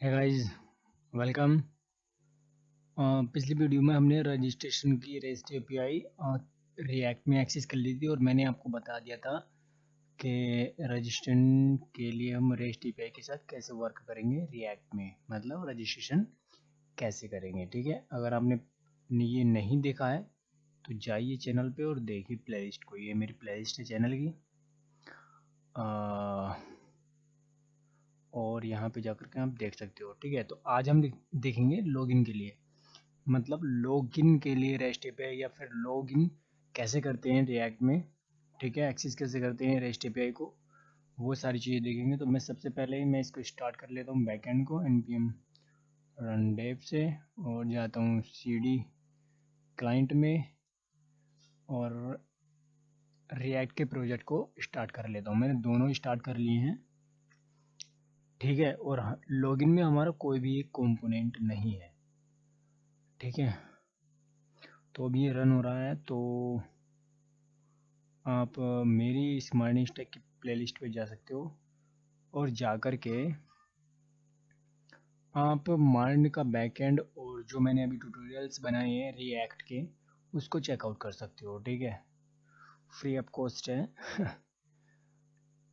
है guys, welcome. पिछली video में हमने रजिस्ट्रेशन की रेस्ट एपीआई रिएक्ट में एक्सेस कर ली थी और मैंने आपको बता दिया था कि रजिस्ट्रेशन के लिए हम रेस्ट एपीआई के साथ कैसे वर्क करेंगे रिएक्ट में, मतलब रजिस्ट्रेशन कैसे करेंगे। ठीक है, अगर आपने ये नहीं देखा है तो जाइए चैनल पे और देखिए प्लेलिस्ट को। ये मेरी प्लेलिस्ट है चैनल की, और यहाँ पे जाकर के आप देख सकते हो। ठीक है, तो आज हम देखेंगे लॉगिन के लिए, मतलब लॉगिन के लिए रेस्ट एपीआई या फिर लॉगिन कैसे करते हैं रिएक्ट में। ठीक है, एक्सेस कैसे करते हैं रेस्ट एपीआई को, वो सारी चीज़ें देखेंगे। तो मैं सबसे पहले ही मैं इसको स्टार्ट कर लेता हूँ बैकएंड को npm रन डेव से, और जाता हूँ cd क्लाइंट में और रिएक्ट के प्रोजेक्ट को स्टार्ट कर लेता हूँ। मैंने दोनों स्टार्ट कर लिए हैं। ठीक है, और लॉगिन में हमारा कोई भी एक कंपोनेंट नहीं है। ठीक है, तो अभी ये रन हो रहा है। तो आप मेरी स्मार्ट स्टैक की प्लेलिस्ट पे जा सकते हो और जा कर के आप मार्न का बैकएंड और जो मैंने अभी ट्यूटोरियल्स बनाए हैं रिएक्ट के, उसको चेकआउट कर सकते हो। ठीक है, फ्री ऑफ कॉस्ट है।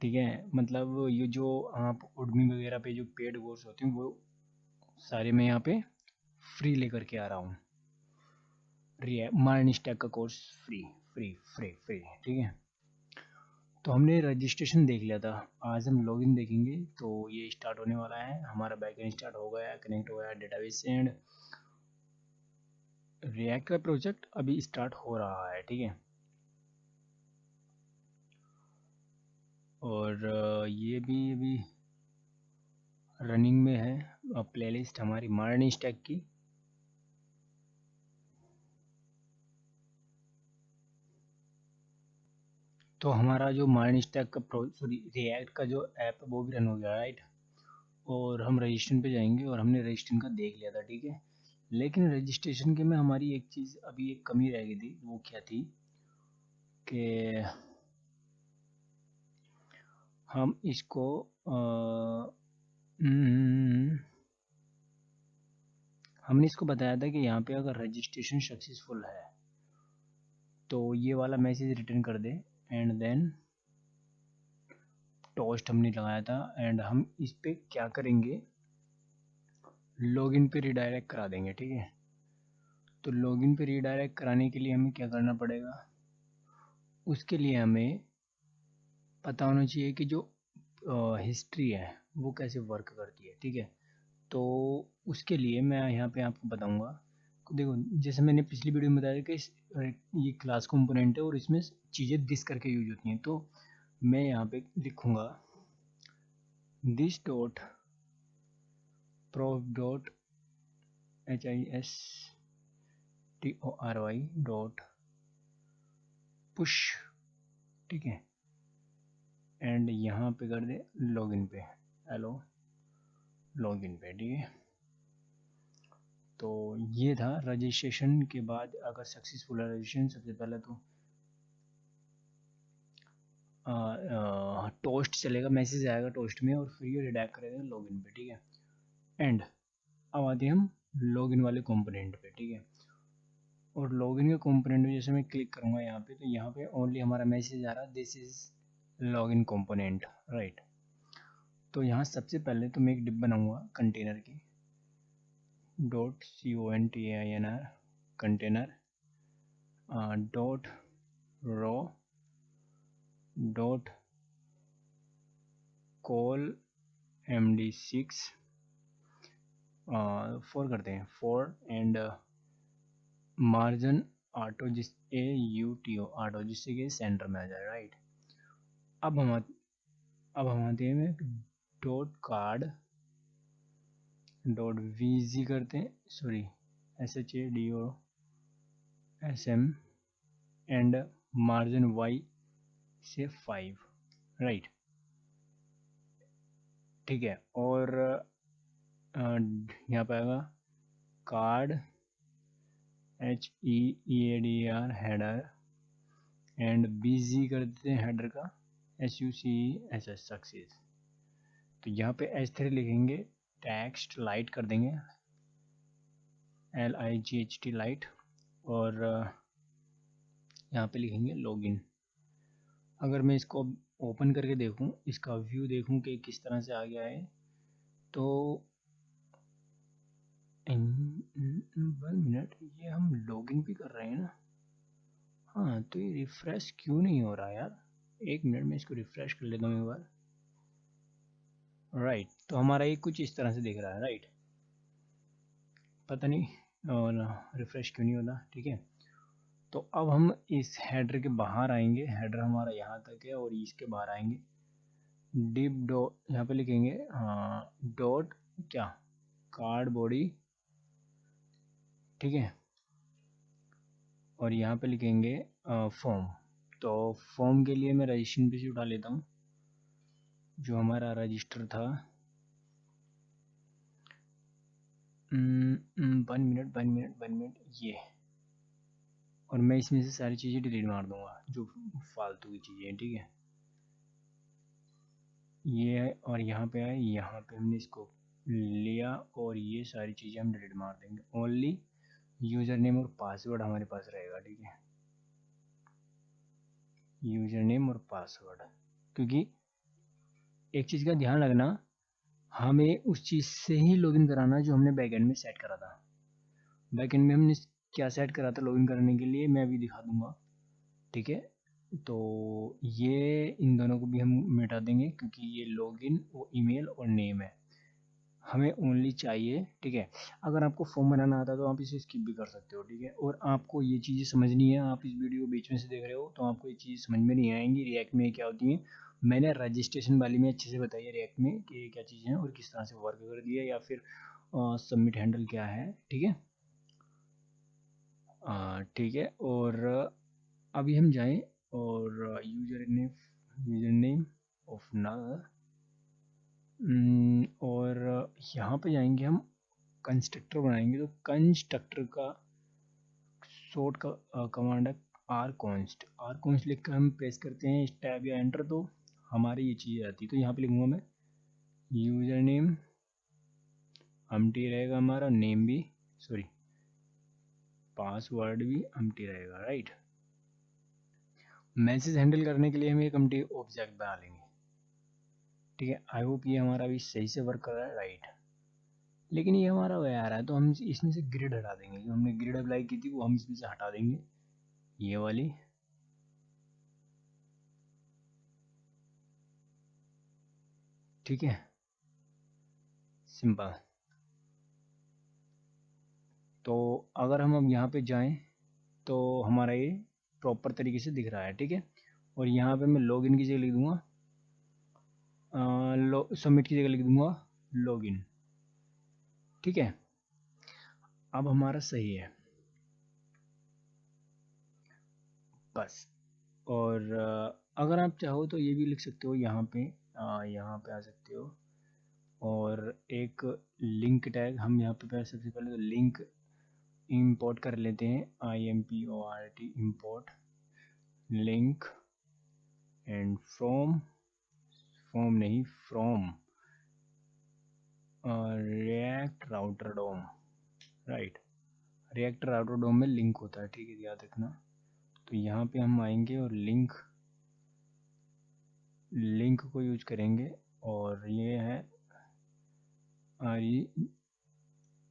ठीक है, मतलब ये जो आप उडमी वगैरह पे जो पेड कोर्स होते हैं वो सारे मैं यहाँ पे फ्री लेकर के आ रहा हूँ। मार्न स्टैक का course free free free free. ठीक है, तो हमने रजिस्ट्रेशन देख लिया था, आज हम लॉगिन देखेंगे। तो ये स्टार्ट होने वाला है, हमारा बैकएंड स्टार्ट हो गया, कनेक्ट हो गया डेटाबेस से, एंड रिएक्ट का प्रोजेक्ट अभी स्टार्ट हो रहा है। ठीक है, और ये भी अभी रनिंग में है प्लेलिस्ट हमारी मार्न स्टैक की। तो हमारा जो मार्न स्टैक का सॉरी रिएक्ट का जो ऐप है वो भी रन हो गया, राइट। और हम रजिस्ट्रेशन पे जाएंगे और हमने रजिस्ट्रेशन का देख लिया था। ठीक है, लेकिन रजिस्ट्रेशन के में हमारी एक चीज़ अभी एक कमी रह गई थी। वो क्या थी कि हम इसको हमने इसको बताया था कि यहाँ पे अगर रजिस्ट्रेशन सक्सेसफुल है तो ये वाला मैसेज रिटर्न कर दे, एंड देन टोस्ट हमने लगाया था। एंड हम इस पे क्या करेंगे, लॉगिन पे रिडायरेक्ट करा देंगे। ठीक है, तो लॉगिन पे रिडायरेक्ट कराने के लिए हमें क्या करना पड़ेगा, उसके लिए हमें पता होना चाहिए कि जो हिस्ट्री है वो कैसे वर्क करती है। ठीक है, तो उसके लिए मैं यहाँ पे आपको बताऊंगा। देखो, जैसे मैंने पिछली वीडियो में बताया कि ये क्लास कंपोनेंट है और इसमें चीज़ें दिस करके यूज होती हैं। तो मैं यहाँ पे लिखूँगा this dot prof dot HISTORY dot push. ठीक है, एंड यहाँ पे कर दे लॉगिन पे, हेलो लॉगिन पे। ठीक है, तो ये था रजिस्ट्रेशन के बाद अगर सक्सेसफुल है रजिस्ट्रेशन, सबसे पहले तो टोस्ट चलेगा, मैसेज आएगा टोस्ट में और फिर ये रिडायरेक्ट करेगा लॉगिन पे। ठीक है, एंड अब आते हैं हम लॉगिन वाले कंपोनेंट पे। ठीक है, और लॉगिन के कंपोनेंट में जैसे मैं क्लिक करूँगा यहाँ पे, तो यहाँ पे ओनली हमारा मैसेज आ रहा है this is login component, right. तो यहाँ सबसे पहले तो मैं एक डिप बनाऊँगा कंटेनर की, .container container dot row dot col md6 four करते हैं, फोर एंड मार्जिन ऑटो, जिस AUTO ऑटो, जिससे कि सेंटर में आ जाए, राइट। अब हम आते हैं डॉट कार्ड डॉट VG करते हैं, sorry SHADOSM and margin Y से 5, राइट। ठीक है, और यहाँ पे आएगा card HEADR header and BG कर देते हैं हेडर का SUCCESS सक्सेस। तो यहाँ पे H3 लिखेंगे टेक्स्ट लाइट कर देंगे, LIGHT लाइट, और यहाँ पे लिखेंगे लॉगिन। अगर मैं इसको ओपन करके देखूँ, इसका व्यू देखूँ कि किस तरह से आ गया है, तो 1 मिनट, ये हम लॉगिन भी कर रहे हैं ना। हाँ, तो ये रिफ्रेश क्यों नहीं हो रहा यार? 1 मिनट में इसको रिफ्रेश कर लेता हूँ एक बार। राइट, तो हमारा ये कुछ इस तरह से दिख रहा है। राइट, पता नहीं और रिफ्रेश क्यों नहीं होता। ठीक है, तो अब हम इस हेडर के बाहर आएंगे। हेडर हमारा यहाँ तक है और इसके बाहर आएंगे, डिप डॉट, यहाँ पे लिखेंगे डॉट क्या, कार्ड बॉडी। ठीक है, और यहाँ पे लिखेंगे फॉर्म। तो फॉर्म के लिए मैं रजिस्ट्रेशन पे से उठा लेता हूँ, जो हमारा रजिस्टर था। 1 मिनट ये, और मैं इसमें से सारी चीज़ें डिलीट मार दूंगा जो फालतू की चीज़ें हैं। ठीक है, ये है, और यहाँ पे है, यहाँ पे हमने इसको लिया और ये सारी चीज़ें हम डिलीट मार देंगे। ओनली यूज़र नेम और पासवर्ड हमारे पास रहेगा। ठीक है, यूज़र नेम और पासवर्ड, क्योंकि एक चीज़ का ध्यान रखना, हमें उस चीज़ से ही लॉगिन कराना जो हमने बैकएंड में सेट करा था। बैकएंड में हमने क्या सेट करा था लॉगिन करने के लिए, मैं अभी दिखा दूंगा। ठीक है, तो ये इन दोनों को भी हम मिटा देंगे, क्योंकि ये लॉगिन और ईमेल और नेम है, हमें ओनली चाहिए। ठीक है, अगर आपको फॉर्म बनाना आता है तो आप इसे स्किप भी कर सकते हो। ठीक है, और आपको ये चीज़ें समझनी है, आप इस वीडियो बीच में से देख रहे हो तो आपको ये चीज़ समझ में नहीं आएंगी रिएक्ट में क्या होती है। मैंने रजिस्ट्रेशन वाली में अच्छे से बताई है रिएक्ट में कि क्या चीज़ें हैं और किस तरह से वर्क कर दिया, या फिर सबमिट हैंडल क्या है। ठीक है, ठीक है, और अभी हम जाएं और यूज़र नेम ऑफ नल, और यहाँ पे जाएंगे हम, कंस्ट्रक्टर बनाएंगे। तो कंस्ट्रक्टर का शॉर्ट का कमांड है आर कॉन्स्ट लिख कर हम प्रेस करते हैं टैब या एंटर, तो हमारी ये चीज़ आती है। तो यहाँ पे लिखूंगा मैं यूज़र नेम एम्प्टी रहेगा हमारा, नेम भी, सॉरी पासवर्ड भी एम्प्टी रहेगा। राइट, मैसेज हैंडल करने के लिए हम एक एम्प्टी ऑब्जेक्ट बना लेंगे। ठीक है, आई होप ये हमारा भी सही से वर्क कर रहा है। राइट, लेकिन ये हमारा वह आ रहा है, तो हम इसमें से ग्रिड हटा देंगे। जो हमने ग्रिड अप्लाई की थी वो हम इसमें से हटा देंगे, ये वाली। ठीक है, सिंपल। तो अगर हम अब यहाँ पे जाएं तो हमारा ये प्रॉपर तरीके से दिख रहा है। ठीक है, और यहाँ पे मैं लॉगिन की जगह लिख दूंगा, सबमिट की जगह लिख दूंगा लॉगिन। ठीक है, अब हमारा सही है बस। और अगर आप चाहो तो ये भी लिख सकते हो, यहाँ पे आ सकते हो, और एक लिंक टैग हम यहाँ पे सबसे पहले तो लिंक इंपोर्ट कर लेते हैं, IMPORT import link and from नहीं, from react router dom. Right, react router dom में लिंक होता है। ठीक है, याद रखना। तो यहाँ पे हम आएंगे और लिंक को यूज करेंगे, और ये है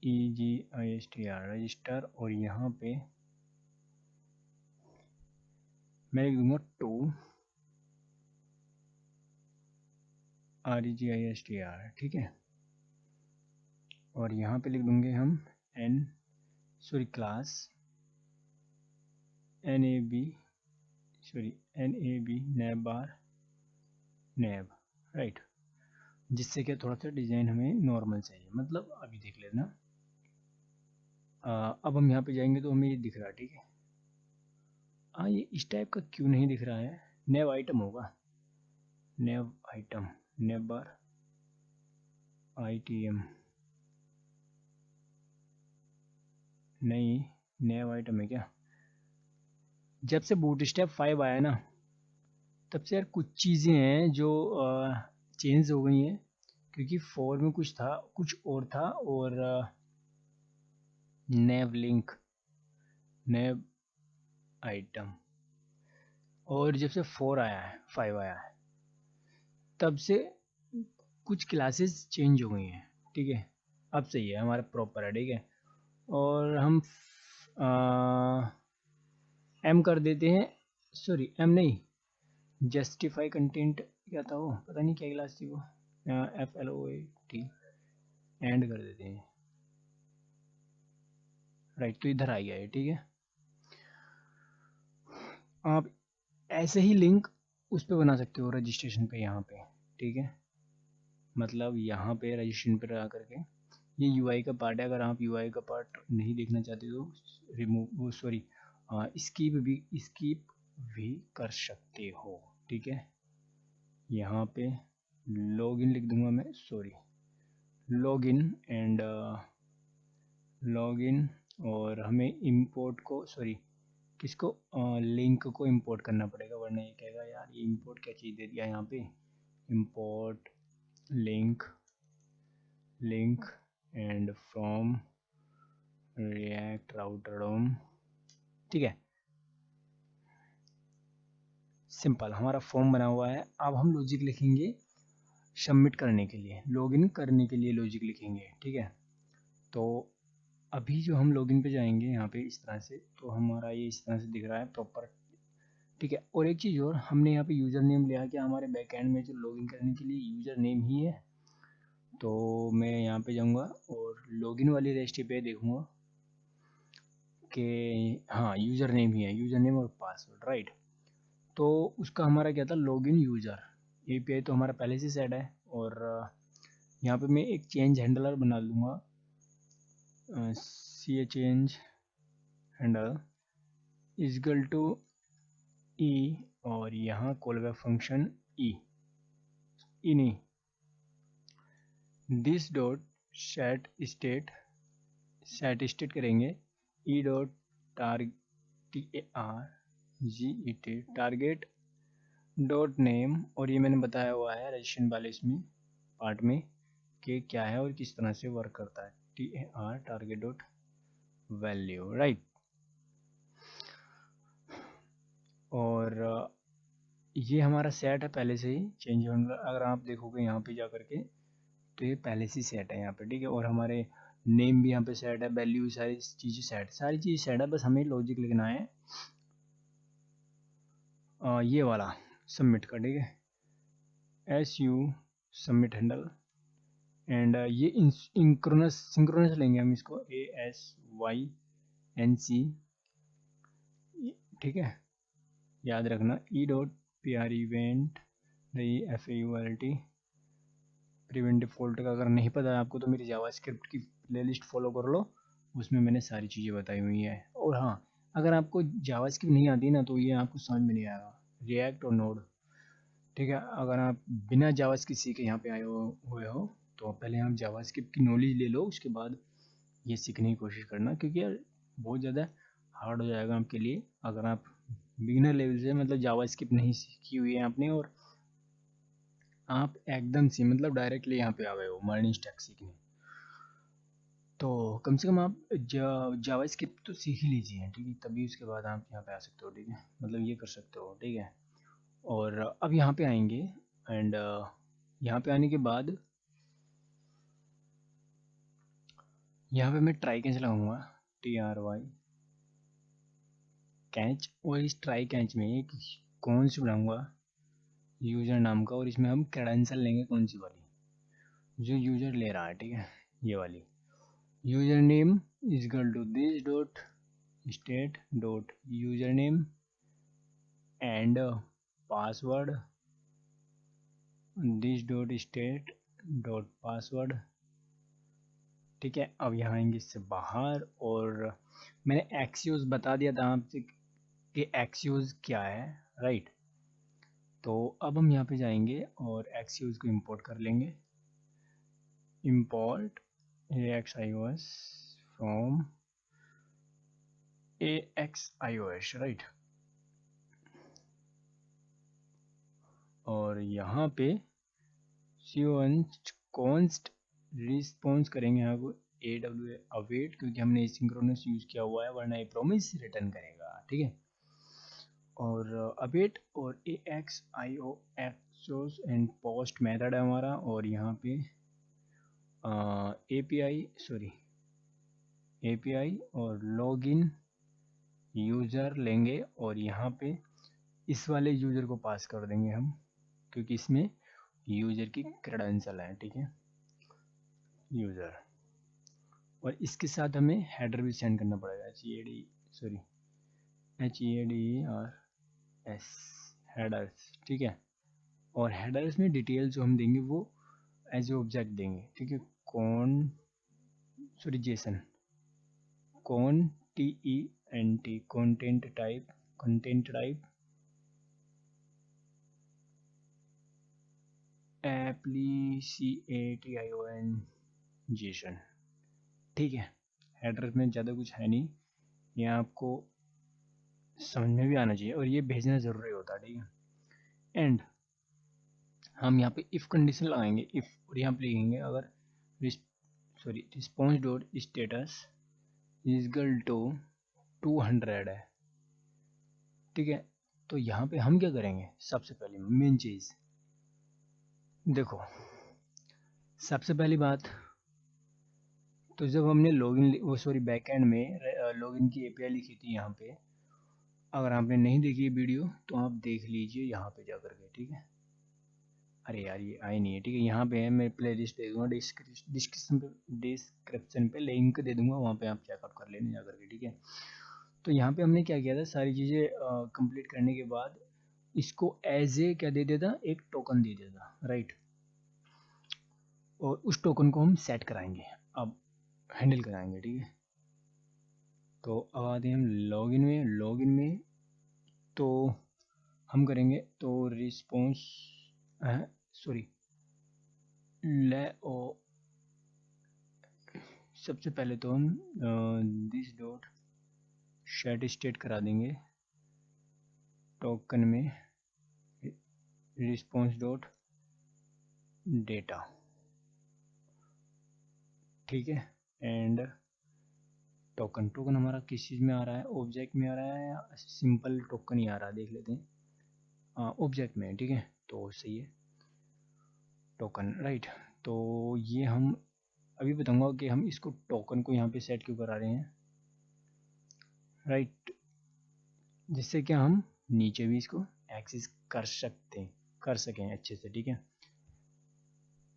REGISTR रजिस्टर, और यहाँ पे मैं लिख दूंगा टू REGISTR। ठीक है, और यहाँ पे लिख दूंगे हम क्लास NAB नैब बार नैब। राइट, जिससे कि थोड़ा सा डिज़ाइन हमें नॉर्मल चाहिए, मतलब अभी देख लेना। अब हम यहाँ पे जाएंगे तो हमें ये दिख रहा है। ठीक है, ये इस टाइप का क्यों नहीं दिख रहा है? नैब आइटम होगा, नैब आइटम, नैब बार ITM, नहीं नैब आइटम है क्या? जब से बूटस्ट्रैप 5 आया ना, तब से यार कुछ चीज़ें हैं जो चेंज हो गई हैं, क्योंकि फॉर में कुछ था, कुछ और था, और नेव लिंक, नेव आइटम, और जब से 4 आया है, 5 आया है, तब से कुछ क्लासेस चेंज हो गई हैं, ठीक है। अब सही है, हमारा प्रॉपर है, ठीक है। और हम एम कर देते हैं, सॉरी एम नहीं, जस्टिफाई कंटेंट क्या था वो, पता नहीं क्या क्लास थी वो, FLOAT एंड कर देते हैं, राइट। तो इधर आ गया है, ठीक है। आप ऐसे ही लिंक उस पे बना सकते हो रजिस्ट्रेशन पे, यहाँ पे, ठीक है। मतलब यहाँ पे रजिस्ट्रेशन पे आ करके, ये यूआई का पार्ट है। अगर आप यूआई का पार्ट नहीं देखना चाहते तो रिमूव, वो सॉरी स्कीप भी कर सकते हो, ठीक है। यहाँ पे लॉगिन लिख दूंगा मैं, सॉरी लॉगिन एंड लॉगिन, और हमें इंपोर्ट को, सॉरी किसको, लिंक को इंपोर्ट करना पड़ेगा, वरना ये कहेगा यार ये इंपोर्ट क्या चीज़ दे दिया यहाँ पे, import link, link and from react router dom, ठीक है। सिंपल, हमारा फॉर्म बना हुआ है। अब हम लॉजिक लिखेंगे सबमिट करने के लिए, लॉगिन करने के लिए लॉजिक लिखेंगे, ठीक है। तो अभी जो हम लॉगिन पे जाएंगे यहाँ पे इस तरह से, तो हमारा ये इस तरह से दिख रहा है प्रॉपर, ठीक है। और एक चीज़ और, हमने यहाँ पे यूज़र नेम लिया कि हमारे बैकएंड में जो लॉगिन करने के लिए यूज़र नेम ही है। तो मैं यहाँ पे जाऊँगा और लॉगिन वाली रेसिपी पे देखूँगा कि हाँ यूज़र नेम ही है, यूज़र नेम और पासवर्ड, राइट। तो उसका हमारा क्या था, लॉगिन यूज़र API तो हमारा पहले से सेट है। और यहाँ पे मैं एक चेंज हैंडलर बना लूँगा, change handle equal to e, और यहाँ कॉलबैक फंक्शन ई नहीं, this dot set state, set state करेंगे e dot target dot name, और ये मैंने बताया हुआ है रजिस्ट्रेशन वाले इसमें पार्ट में कि क्या है और किस तरह से वर्क करता है, टारगेट डॉट वैल्यू, राइट। और ये हमारा सेट है पहले से ही चेंज होने, अगर आप देखोगे यहाँ पे जा करके तो ये पहले से सेट है यहाँ पे, ठीक है। और हमारे नेम भी यहाँ पे सेट है, वैल्यू, सारी चीज़ें सेट, सारी चीज़ सेट है, बस हमें लॉजिक लिखना है ये वाला सबमिट का, ठीक है, SU सबमिट हैंडल, एंड ये सिंक्रोनस लेंगे हम इसको, ASYNC, ठीक है। याद रखना E dot PR event FAULT prevent default का अगर नहीं पता है आपको तो मेरी जावास्क्रिप्ट की प्लेलिस्ट फॉलो कर लो, उसमें मैंने सारी चीज़ें बताई हुई हैं। और हाँ, अगर आपको जावास्क्रिप्ट नहीं आती ना तो ये आपको समझ में नहीं आएगा, रिएक्ट और नोड, ठीक है। अगर आप बिना जावास्क्रिप्ट सीखे यहाँ पे आए हुए हो तो पहले आप जावास्क्रिप्ट की नॉलेज ले लो, उसके बाद ये सीखने की कोशिश करना, क्योंकि यार बहुत ज़्यादा हार्ड हो जाएगा आपके लिए अगर आप बिगिनर लेवल से, मतलब जावास्क्रिप्ट नहीं सीखी हुई है आपने और आप एकदम से मतलब डायरेक्टली यहाँ पे आ गए हो मर्निंग स्टैक सीखने, तो कम से कम आप जावास्क्रिप्ट तो सीख ही लीजिए, ठीक है। तभी उसके बाद आप यहाँ पे आ सकते हो, ठीक है, मतलब ये कर सकते हो, ठीक है। और अब यहाँ पे आएंगे एंड यहाँ पे आने के बाद यहाँ पे मैं ट्राई कैच लगाऊंगा, TRY कैच, और इस ट्राई कैच में एक कौन सी बनाऊंगा यूज़र नाम का, और इसमें हम क्रेडेंशियल लेंगे कौन सी वाली जो यूज़र ले रहा है, ठीक है, ये वाली। User name is equal to this dot state dot user name and password this dot state dot password, ठीक है। अब यहाँ आएंगे इससे बाहर, और मैंने एक्सियोस बता दिया था आपसे कि एक्सियोस क्या है, राइट। तो अब हम यहाँ पे जाएंगे और एक्सियोस को इंपोर्ट कर लेंगे, import AXIOS from AXIOS, right. और यहाँ पे C1 कॉन्स्ट रिस्पॉन्स करेंगे यहाँ को AW अवेट, क्योंकि हमने एसिंक्रोनस यूज किया हुआ है, वरना ये प्रॉमिस रिटर्न करेगा, ठीक है। और अवेट और AX IO axios and post method है हमारा, और यहाँ पे API और लॉगिन यूज़र लेंगे, और यहाँ पे इस वाले यूज़र को पास कर देंगे हम, क्योंकि इसमें यूज़र की क्रेडेंशियल है, ठीक है, यूज़र। और इसके साथ हमें हेडर भी सेंड करना पड़ेगा, HEADERS हेडर्स, ठीक है। और हेडर्स में डिटेल जो हम देंगे वो एज ऑब्जेक्ट देंगे, ठीक है। जेसन कंटेंट टाइप एप्लीसिएशन जेसन, ठीक है। हेडर में ज़्यादा कुछ है नहीं, ये आपको समझ में भी आना चाहिए और ये भेजना ज़रूरी होता है, ठीक है। एंड हम यहाँ पे इफ़ कंडीशन लगाएंगे, इफ़, और यहाँ पे लिखेंगे अगर response dot status equal to 200 है, ठीक है। तो यहाँ पे हम क्या करेंगे, सबसे पहले मेन चीज़ देखो, सबसे पहली बात तो जब हमने बैकएंड में लॉगिन की API लिखी थी, यहाँ पे अगर आपने नहीं देखी वीडियो तो आप देख लीजिए यहाँ पे जाकर के, ठीक है। अरे यार ये आई नहीं है, ठीक है। यहाँ पे है, मैं प्लेलिस्ट दे दूँगा डिस्क्रिप्शन पे लिंक दे दूँगा, वहाँ पे आप चेकआउट कर लेना जाकर के, ठीक है। तो यहाँ पे हमने क्या किया था, सारी चीज़ें कंप्लीट करने के बाद इसको एज ए क्या दे देता, एक टोकन दे देता, राइट। और उस टोकन को हम सेट कराएंगे, अब हैंडल कराएंगे, ठीक है। तो अब आते हैं हम लॉगिन में तो हम करेंगे तो रिस्पॉन्स सबसे पहले तो हम दिस डॉट सेट स्टेट करा देंगे टोकन में रिस्पॉन्स डॉट डेटा, ठीक है। एंड टोकन हमारा किस चीज़ में आ रहा है, ऑब्जेक्ट में आ रहा है या सिंपल टोकन ही आ रहा है, देख लेते हैं। ऑब्जेक्ट में, ठीक है, तो सही है टोकन, राइट। तो ये हम अभी बताऊंगा कि हम इसको टोकन को यहाँ पे सेट क्यों करा रहे हैं, राइट, जिससे कि हम नीचे भी इसको एक्सेस कर सकें अच्छे से, ठीक है।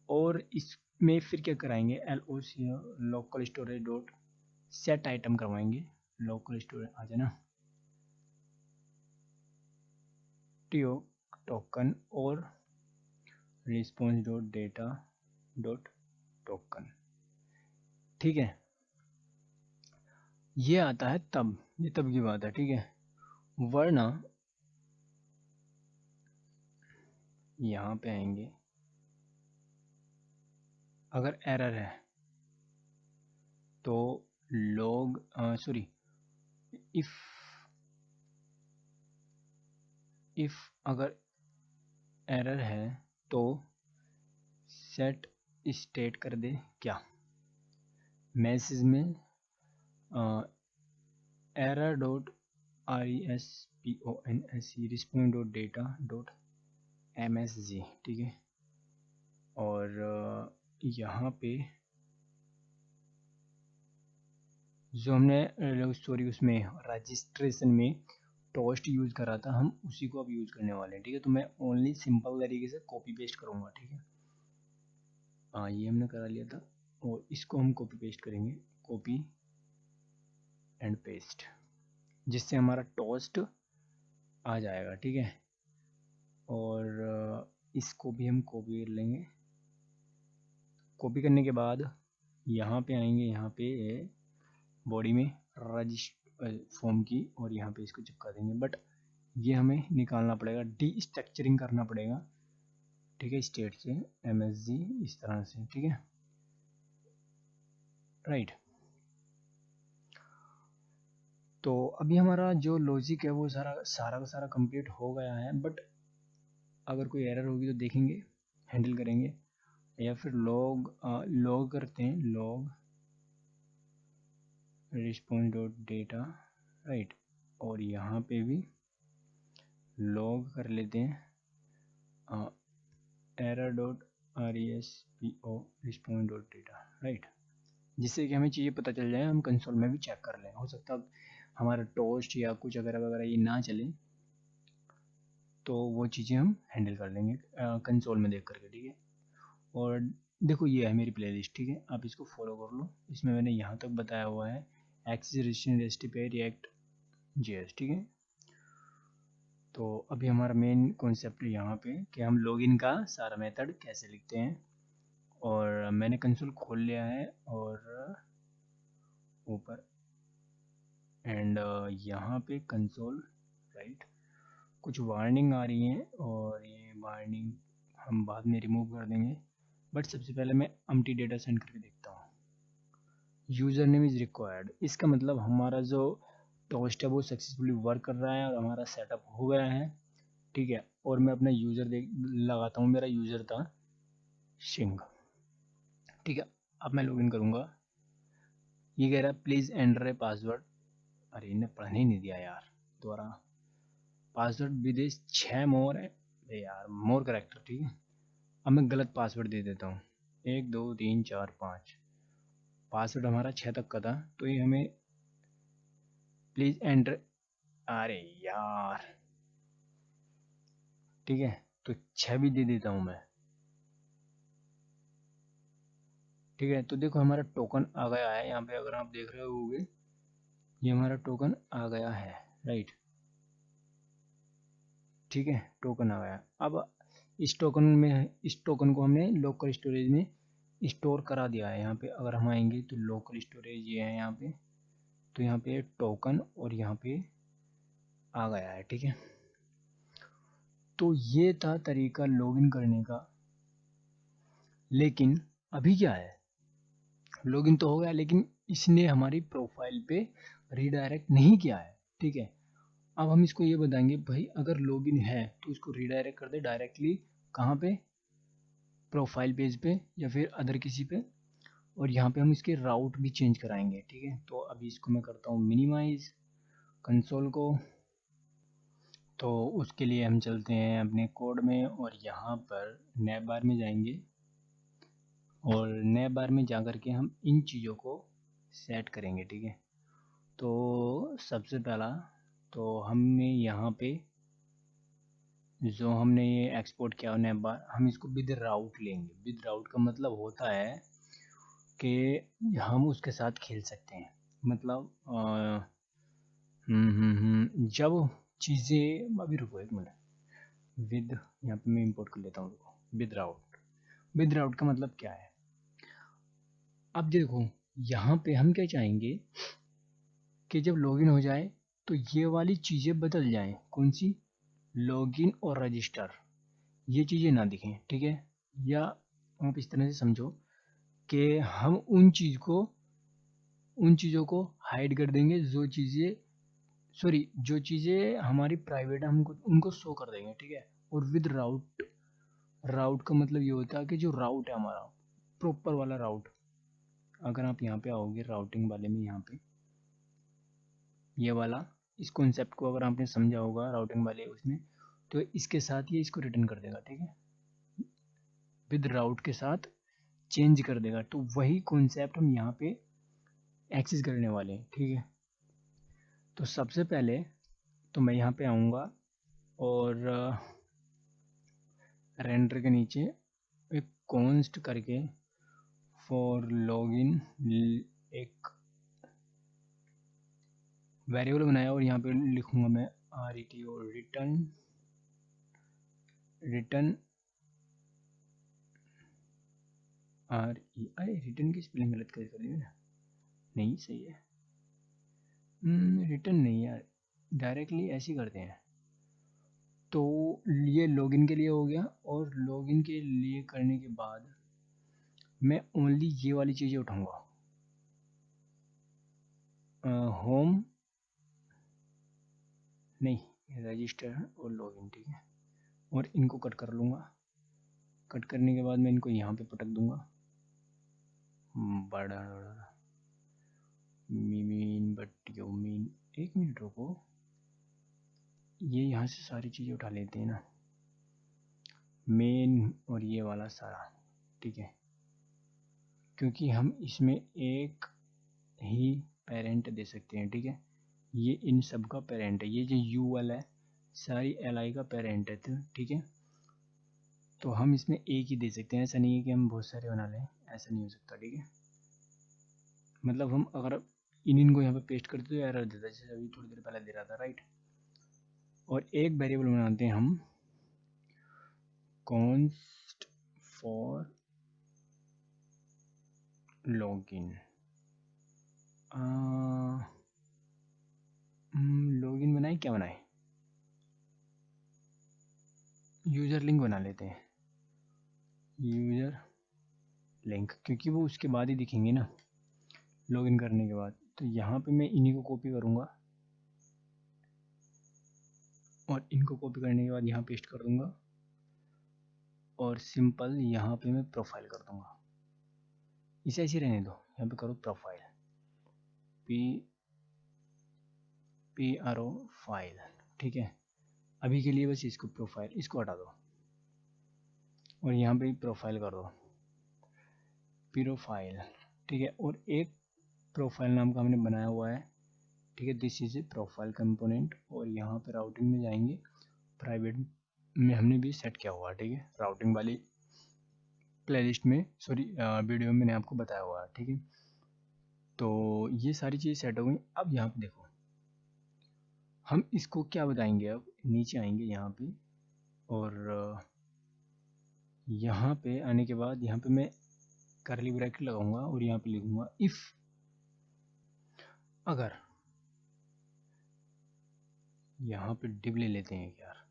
और इसमें फिर क्या कराएंगे, LOC local storage dot set item करवाएंगे, लोकल स्टोरेज आ जाना टोकन और response dot data dot token, ठीक है। ये आता है तब, ये तब की बात है, ठीक है। वरना यहाँ पे आएंगे, अगर एरर है तो इफ अगर एरर है तो सेट स्टेट कर दे क्या, मैसेज में error dot response dot data dot MSG, ठीक है। और यहाँ पे जो हमने उसमें रजिस्ट्रेशन में टोस्ट यूज़ करा था, हम उसी को अब यूज़ करने वाले हैं, ठीक है। तो मैं ओनली सिंपल तरीके से कॉपी पेस्ट करूँगा, ठीक है। ये हमने करा लिया था, और इसको हम कॉपी पेस्ट करेंगे, कॉपी एंड पेस्ट, जिससे हमारा टोस्ट आ जाएगा, ठीक है। और इसको भी हम कॉपी कर लेंगे। कॉपी करने के बाद यहाँ पे आएंगे, यहाँ पे बॉडी में फॉर्म की, और यहाँ पे इसको चिपका देंगे। बट ये हमें निकालना पड़ेगा, डी-स्ट्रक्चरिंग करना पड़ेगा, ठीक है, स्टेट से MSG इस तरह से, ठीक है, राइट। तो अभी हमारा जो लॉजिक है वो सारा का सारा कंप्लीट हो गया है। बट अगर कोई एरर होगी तो देखेंगे, हैंडल करेंगे। या फिर लॉग करते हैं, log response dot data, right. और यहाँ पे भी लॉग कर लेते हैं error dot RESPO response dot data, right. जिससे कि हमें चीज़ें पता चल जाए, हम कंसोल में भी चेक कर लें। हो सकता है हमारा टोस्ट या कुछ अगर वगैरह ये ना चले तो वो चीज़ें हम हैंडल कर लेंगे कंसोल में देख करके, ठीक है। और देखो ये है मेरी प्लेलिस्ट, ठीक है, आप इसको फॉलो कर लो। इसमें मैंने यहाँ तक बताया हुआ है एक्सेस रेस्ट्रिक्शन रेस्टिफाई रिएक्ट JS, ठीक है। तो अभी हमारा मेन कॉन्सेप्ट यहाँ पे कि हम लॉगिन का सारा मेथड कैसे लिखते हैं। और मैंने कंसोल खोल लिया है और ऊपर एंड यहाँ पे कंसोल, राइट। कुछ वार्निंग आ रही है और ये वार्निंग हम बाद में रिमूव कर देंगे, बट सबसे पहले मैं empty डेटा सेंड करके देखता हूँ। यूज़र नेम इज़ रिक्वायर्ड, इसका मतलब हमारा जो टोस्ट है वो सक्सेसफुली वर्क कर रहा है और हमारा सेटअप हो गया है, ठीक है। और मैं अपना यूज़र लगाता हूँ, मेरा यूज़र था सिंह, ठीक है। अब मैं लॉगिन करूँगा। ये कह रहा है प्लीज़ एंटर ए पासवर्ड, अरे इन्हें पढ़ने ही नहीं दिया यार, दोबारा पासवर्ड विदेश 6 मोर है, अरे यार मोर करेक्टर, ठीक है। अब मैं गलत पासवर्ड दे देता हूँ, 1 2 3 4 5, पासवर्ड हमारा 6 तक का था, तो ये हमें प्लीज़ एंटर, अरे यार, ठीक है। तो 6 भी दे देता हूँ मैं, ठीक है। तो देखो हमारा टोकन आ गया है यहाँ पे, अगर आप देख रहे होगे ये हमारा टोकन आ गया है, राइट, ठीक है। टोकन आ गया। अब इस टोकन को हमने लोकल स्टोरेज में स्टोर करा दिया है। यहाँ पे अगर हम आएंगे तो लोकल स्टोरेज ये है यहाँ पे, तो यहाँ पे टोकन और यहाँ पे आ गया है, ठीक है। तो ये था तरीका लॉगिन करने का। लेकिन अभी क्या है, लॉगिन तो हो गया लेकिन इसने हमारी प्रोफाइल पे रीडायरेक्ट नहीं किया है, ठीक है। अब हम इसको ये बताएंगे भाई अगर लॉगिन है तो इसको रीडायरेक्ट कर दे डायरेक्टली, कहाँ पे, प्रोफाइल पेज पे या फिर अदर किसी पे। और यहाँ पे हम इसके राउट भी चेंज कराएंगे, ठीक है। तो अभी इसको मैं करता हूँ मिनिमाइज कंसोल को। तो उसके लिए हम चलते हैं अपने कोड में और यहाँ पर नैब बार में जाएंगे और नैब बार में जा कर के हम इन चीज़ों को सेट करेंगे, ठीक है। तो सबसे पहला तो हमें यहाँ पे जो हमने ये एक्सपोर्ट किया नैब बार, हम इसको विद राउट लेंगे। विद राउट का मतलब होता है कि हम उसके साथ खेल सकते हैं, मतलब जब चीज़ें, अभी रुको एक मिनट, विद, यहाँ पे मैं इंपोर्ट कर लेता हूँ, रुको, विद राउट। विद राउट का मतलब क्या है, अब देखो यहाँ पे हम क्या चाहेंगे कि जब लॉगिन हो जाए तो ये वाली चीज़ें बदल जाएं, कौन सी, लॉगिन और रजिस्टर, ये चीज़ें ना दिखें, ठीक है। या आप इस तरह से समझो कि हम उन चीज़ों को हाइड कर देंगे जो चीज़ें, सॉरी, जो चीज़ें हमारी प्राइवेट है हमको उनको शो कर देंगे, ठीक है। और विद राउट, राउट का मतलब ये होता है कि जो राउट है हमारा प्रॉपर वाला राउट, अगर आप यहाँ पे आओगे राउटिंग वाले में, यहाँ पे ये वाला, इस कॉन्सेप्ट को अगर आपने समझा होगा राउटिंग वाले उसमें, तो इसके साथ ये इसको रिटर्न कर देगा, ठीक है। विद राउट के साथ चेंज कर देगा, तो वही कॉन्सेप्ट हम यहाँ पे एक्सेस करने वाले हैं, ठीक है। तो सबसे पहले तो मैं यहाँ पे आऊँगा और रेंडर के नीचे एक कॉन्स्ट करके फॉर लॉगिन एक वेरिएबल बनाया और यहाँ पे लिखूंगा मैं RETO रिटर्न, रिटर्न अरे रिटर्न की स्पेलिंग गलत कर दी ना, नहीं सही है, रिटर्न नहीं यार, डायरेक्टली ऐसे ही करते हैं। तो ये लॉगिन के लिए हो गया और लॉगिन के लिए करने के बाद मैं ओनली ये वाली चीज़ें उठाऊंगा, होम नहीं, रजिस्टर और लॉगिन, ठीक है। और इनको कट कर लूँगा, कट करने के बाद मैं इनको यहाँ पे पटक दूंगा, बड़ा मीन बट यू मीन। एक मिनट रुको, ये यहाँ से सारी चीज़ें उठा लेते हैं ना, मेन और ये वाला सारा, ठीक है, क्योंकि हम इसमें एक ही पेरेंट दे सकते हैं, ठीक है। ये इन सब का पेरेंट है, ये जो यू वाला है सारी li का पेरेंट है, तो ठीक है। तो हम इसमें एक ही दे सकते हैं, ऐसा नहीं है कि हम बहुत सारे बना लें, ऐसा नहीं हो सकता, ठीक है। मतलब हम अगर इनको यहाँ पे पेस्ट करते तो एरर देता, जैसे अभी थोड़ी देर पहले दे रहा था, राइट। और एक वेरिएबल बनाते हैं हम const for login। लॉगिन बनाए, क्या बनाए, यूजर लिंक बना लेते हैं, यूजर लिंक, क्योंकि वो उसके बाद ही दिखेंगे ना लॉगिन करने के बाद। तो यहाँ पे मैं इन्हीं को कॉपी करूँगा और इनको कॉपी करने के बाद यहाँ पेस्ट कर दूंगा और सिंपल यहाँ पे मैं प्रोफाइल कर दूंगा। इसे ऐसे रहने दो, यहाँ पे करो प्रोफाइल, PRO फाइल, ठीक है। अभी के लिए बस इसको प्रोफाइल, इसको हटा दो और यहाँ पे प्रोफाइल कर दो, प्रोफाइल, ठीक है। और एक प्रोफाइल नाम का हमने बनाया हुआ है, ठीक है, this is a profile component. और यहाँ पे राउटिंग में जाएंगे, प्राइवेट में हमने भी सेट किया हुआ है, ठीक है, राउटिंग वाली प्लेलिस्ट में, सॉरी वीडियो में मैंने आपको बताया हुआ है, ठीक है। तो ये सारी चीज़ सेट हो गई। अब यहाँ पे देखो, हम इसको क्या बताएंगे, अब नीचे आएंगे यहाँ पे और यहाँ पे आने के बाद यहाँ पे मैं करली ब्रैकेट लगाऊंगा और यहाँ पे लिखूंगा इफ, अगर, यहाँ पे डिव ले लेते हैं यार,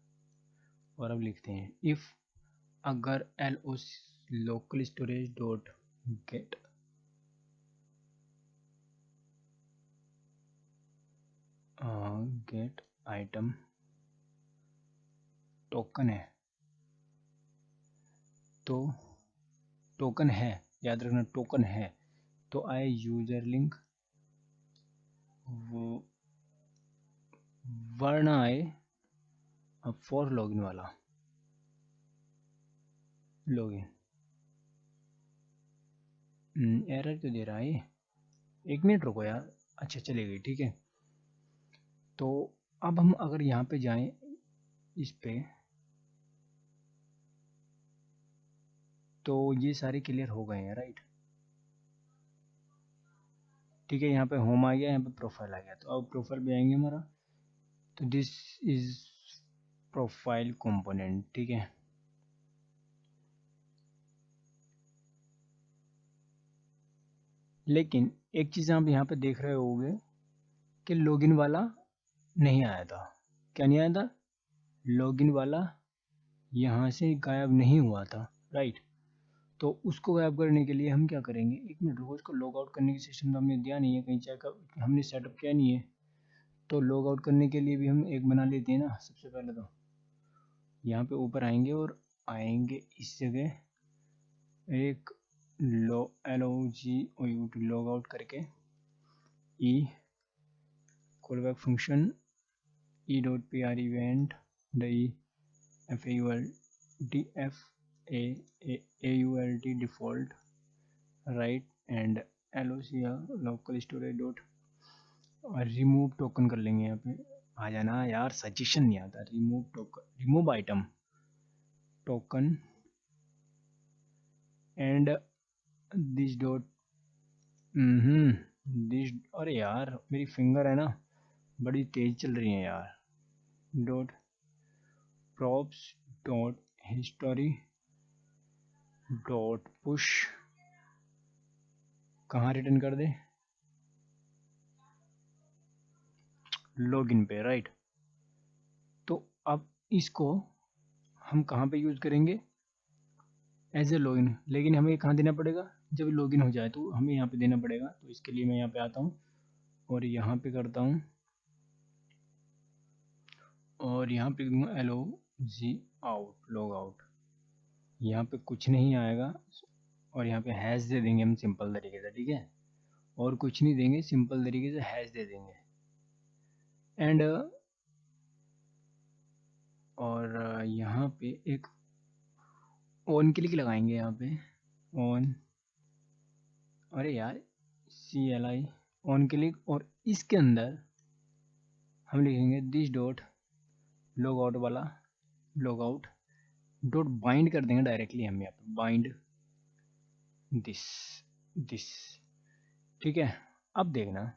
और अब लिखते हैं इफ अगर LOC local storage dot gate gate item token है, तो टोकन है, याद रखना टोकन है, तो आए यूजर लिंक वरना आए अब फॉर लॉगिन वाला लॉगिन। एरर क्यों दे रहा है ये, एक मिनट रुको यार, अच्छा चली गई, ठीक है। तो अब हम अगर यहाँ पे जाएं इस पे, तो ये सारे क्लियर हो गए हैं, राइट, ठीक है। यहाँ पे होम आ गया, यहाँ पे प्रोफाइल आ गया, तो अब प्रोफाइल पे आएंगे हमारा, तो दिस इज प्रोफाइल कंपोनेंट, ठीक है। लेकिन एक चीज़ आप यहाँ पे देख रहे होंगे कि लॉगिन वाला नहीं आया था, क्या नहीं आया था, लॉगिन वाला यहाँ से गायब नहीं हुआ था, राइट। तो उसको गायब करने के लिए हम क्या करेंगे, एक मिनट रुको, इसको लॉग आउट करने की सिस्टम तो हमने दिया नहीं है, कहीं चेकअप हमने सेटअप किया नहीं है। तो लॉग आउट करने के लिए भी हम एक बना लेते हैं ना, सबसे पहले तो यहाँ पे ऊपर आएंगे और आएंगे इस जगह एक LOG लॉग आउट करके e callback function e.pr event fault default right and local storage dot remove token कर लेंगे। यहाँ पे आ जाना यार, सजेशन नहीं आता, remove token, remove item token and this dot this, अरे यार मेरी फिंगर है ना बड़ी तेज चल रही है यार, dot props dot history dot push, कहाँ रिटर्न कर दे, लॉगिन पे, राइट। तो अब इसको हम कहाँ पे यूज़ करेंगे, एज ए लॉगिन, लेकिन हमें कहाँ देना पड़ेगा, जब लॉगिन हो जाए तो हमें यहाँ पे देना पड़ेगा। तो इसके लिए मैं यहाँ पे आता हूँ और यहाँ पे करता हूँ और यहाँ पे दूंगा LOG आउट, लॉग आउट, यहाँ पे कुछ नहीं आएगा और यहाँ पे हैश दे देंगे हम सिंपल तरीके से, ठीक है, और कुछ नहीं देंगे, सिंपल तरीके से हैश दे देंगे। एंड और यहाँ पे एक ऑन क्लिक लगाएंगे यहाँ पे, ऑन, अरे यार CLI ऑन क्लिक, और इसके अंदर हम लिखेंगे दिस डॉट लॉग आउट वाला, लॉग आउट डॉट बाइंड कर देंगे डायरेक्टली हम यहाँ पे, बाइंड दिस दिस, ठीक है। अब देखना,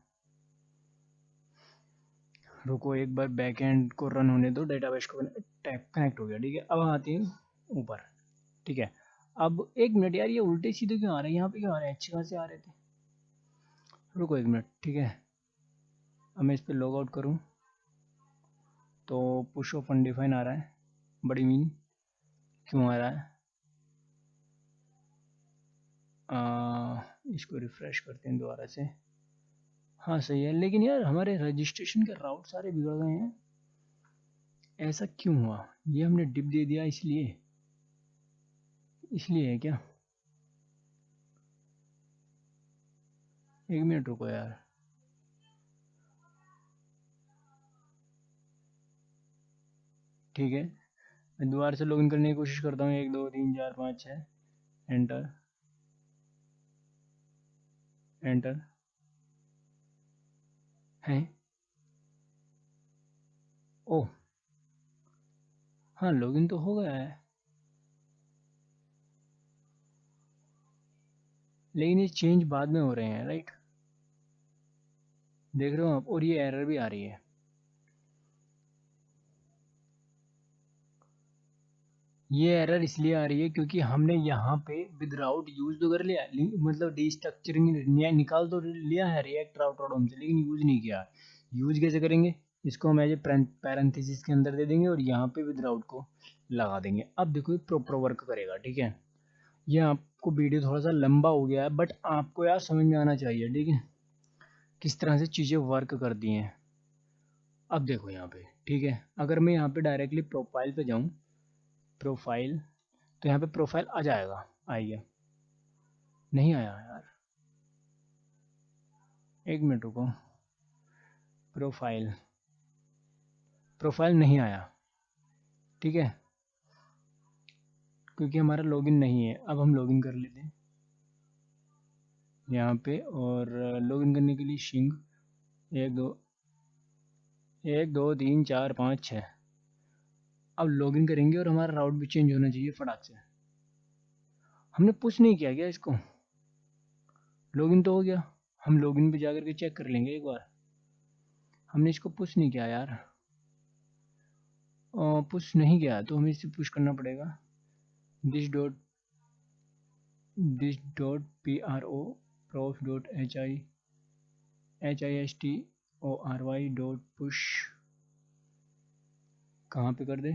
रुको एक बार बैक एंड को रन होने दो, डेटाबेस को टैप कनेक्ट हो गया, ठीक है। अब आती है ऊपर, ठीक है। अब एक मिनट यार, ये उल्टे सीधे क्यों आ रहे हैं, यहाँ पे क्यों आ रहे हैं, अच्छे खासे आ रहे थे, रुको एक मिनट, ठीक है। अब मैं इस पर लॉग आउट करूँ तो पुश ऑफ अनडिफाइन आ रहा है, बड़ी मीन क्यों आ रहा है, इसको रिफ्रेश करते हैं दोबारा से, हाँ सही है, लेकिन यार हमारे रजिस्ट्रेशन के राउट सारे बिगड़ गए हैं, ऐसा क्यों हुआ, ये हमने डिप दे दिया इसलिए, इसलिए है क्या, एक मिनट रुको यार, ठीक है। मैं दोबारा से लॉगिन करने की कोशिश करता हूँ, 1 2 3 4 5 6, एंटर एंटर है, ओह हाँ लॉगिन तो हो गया है, लेकिन ये चेंज बाद में हो रहे हैं, राइट, देख रहे हो आप, और ये एरर भी आ रही है, ये एरर इसलिए आ रही है क्योंकि हमने यहाँ पे विदाउट यूज तो कर लिया, मतलब डिस्ट्रक्चरिंग निकाल तो लिया है रिएक्ट राउट डॉट से, लेकिन यूज नहीं किया। यूज कैसे करेंगे, इसको हम एज ए पैरेंथेसिस के अंदर दे देंगे और यहाँ पे विदाउट को लगा देंगे। अब देखो ये प्रॉपर वर्क करेगा, ठीक है। ये आपको वीडियो थोड़ा सा लंबा हो गया है, बट आपको यार समझ में आना चाहिए, ठीक है, किस तरह से चीज़ें वर्क करती हैं। अब देखो यहाँ पे, ठीक है, अगर मैं यहाँ पे डायरेक्टली प्रोफाइल पे जाऊँ, प्रोफाइल, तो यहाँ पे प्रोफाइल आ जाएगा, आइए, नहीं आया यार, एक मिनट रुको, प्रोफाइल, प्रोफाइल नहीं आया, ठीक है, क्योंकि हमारा लॉगिन नहीं है। अब हम लॉगिन कर लेते हैं यहाँ पे, और लॉगिन करने के लिए शिंग 1 2 3 4 5 6, अब लॉगिन करेंगे और हमारा राउट भी चेंज होना चाहिए फटाक से। हमने पुश नहीं किया क्या इसको, लॉगिन तो हो गया, हम लॉगिन पे जाकर के चेक कर लेंगे एक बार, हमने इसको पुश नहीं किया यार, पुश नहीं किया तो हमें इसे पुश करना पड़ेगा, this dot PRO prof dot HISTORY dot push, कहाँ पे कर दे,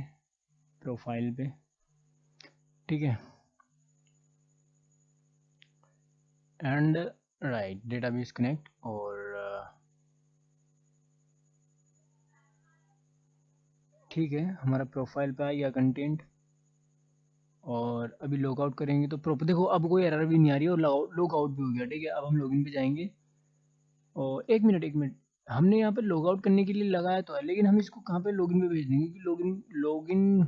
प्रोफाइल पे, ठीक है, एंड राइट डेटाबेस कनेक्ट, और ठीक है, हमारा प्रोफाइल पे आ गया कंटेंट, और अभी लॉग आउट करेंगे तो प्रॉपर देखो, अब कोई एरर भी नहीं आ रही है और लॉग आउट भी हो गया, ठीक है। अब हम लॉगिन पे जाएंगे, और एक मिनट, हमने यहाँ पे लॉग आउट करने के लिए लगाया तो है, लेकिन हम इसको कहाँ पे लॉगिन पे भेज देंगे, कि लॉगिन लॉगिन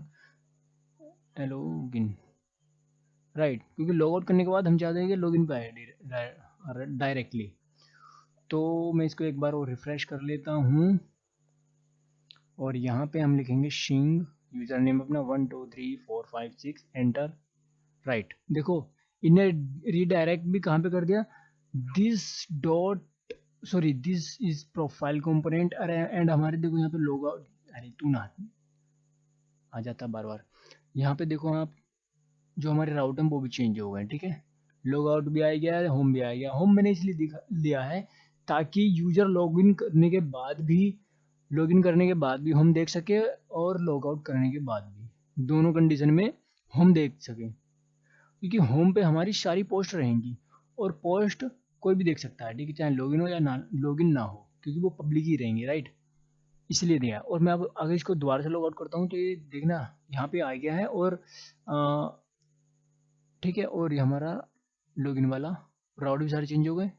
लॉगिन राइट, क्योंकि लॉग आउट करने के बाद हम चाहते हैं कि लॉगिन पे आए डायरेक्टली। तो मैं इसको एक बार और रिफ्रेश कर लेता हूँ, और यहाँ पे हम लिखेंगे शिंग, यूजर नेम अपना 1 2 3 4 5 6, एंटर, राइट, देखो इन्हें रीडायरेक्ट भी कहाँ पे कर दिया, this dot sorry this is profile component, अरे एंड हमारे देखो यहाँ पे लॉग आउट, अरे तू ना आ जाता बार बार, यहाँ पे देखो आप, जो हमारे राउट है वो भी चेंज हो गए, ठीक है, लॉग आउट भी आ गया है, होम भी आ गया, होम मैंने इसलिए दिखा लिया है ताकि यूजर लॉगिन करने के बाद भी हम देख सके, और लॉग आउट करने के बाद भी, दोनों कंडीशन में हम देख सके, क्योंकि होम पे हमारी सारी पोस्ट रहेंगी, और पोस्ट कोई भी देख सकता है, ठीक है, चाहे लॉगिन हो या ना लॉगिन ना हो, क्योंकि वो पब्लिक ही रहेंगे, राइट, इसलिए दिया। और मैं अब अगर इसको दोबारा से लॉग आउट करता हूँ तो ये देखना यहाँ पे आ गया है, और ठीक है। और ये हमारा लॉगिन वाला राउट भी सारे चेंज हो गए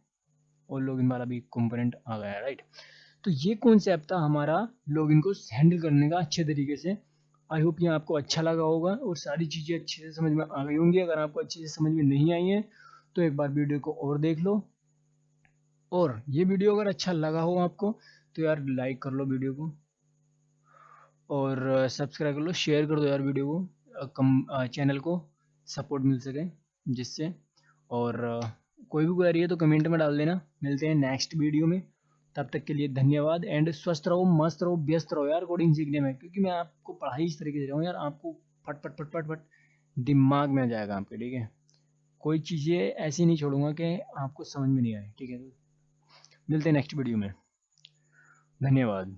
और लॉगिन वाला भी कंपोनेंट आ गया, राइट। तो ये कॉन्सेप्ट था हमारा लॉगिन को हैंडल करने का अच्छे तरीके से। आई होप ये आपको अच्छा लगा होगा और सारी चीज़ें अच्छे से समझ में आ गई होंगी। अगर आपको अच्छे से समझ में नहीं आई है तो एक बार वीडियो को और देख लो। और ये वीडियो अगर अच्छा लगा हो आपको तो यार लाइक कर लो वीडियो को और सब्सक्राइब कर लो, शेयर कर दो यार वीडियो को, चैनल को सपोर्ट मिल सके जिससे। और कोई भी क्वेरी है तो कमेंट में डाल देना। मिलते हैं नेक्स्ट वीडियो में, तब तक के लिए धन्यवाद। एंड स्वस्थ रहो, मस्त रहो, व्यस्त रहो यार कोडिंग सीखने में, क्योंकि मैं आपको पढ़ाई इस तरीके से रहा हूँ यार, आपको फट फट फट फट फट दिमाग में आ जाएगा आपके, ठीक है। कोई चीज़ें ऐसी नहीं छोड़ूंगा कि आपको समझ में नहीं आए, ठीक है। तो मिलते हैं नेक्स्ट वीडियो में, धन्यवाद।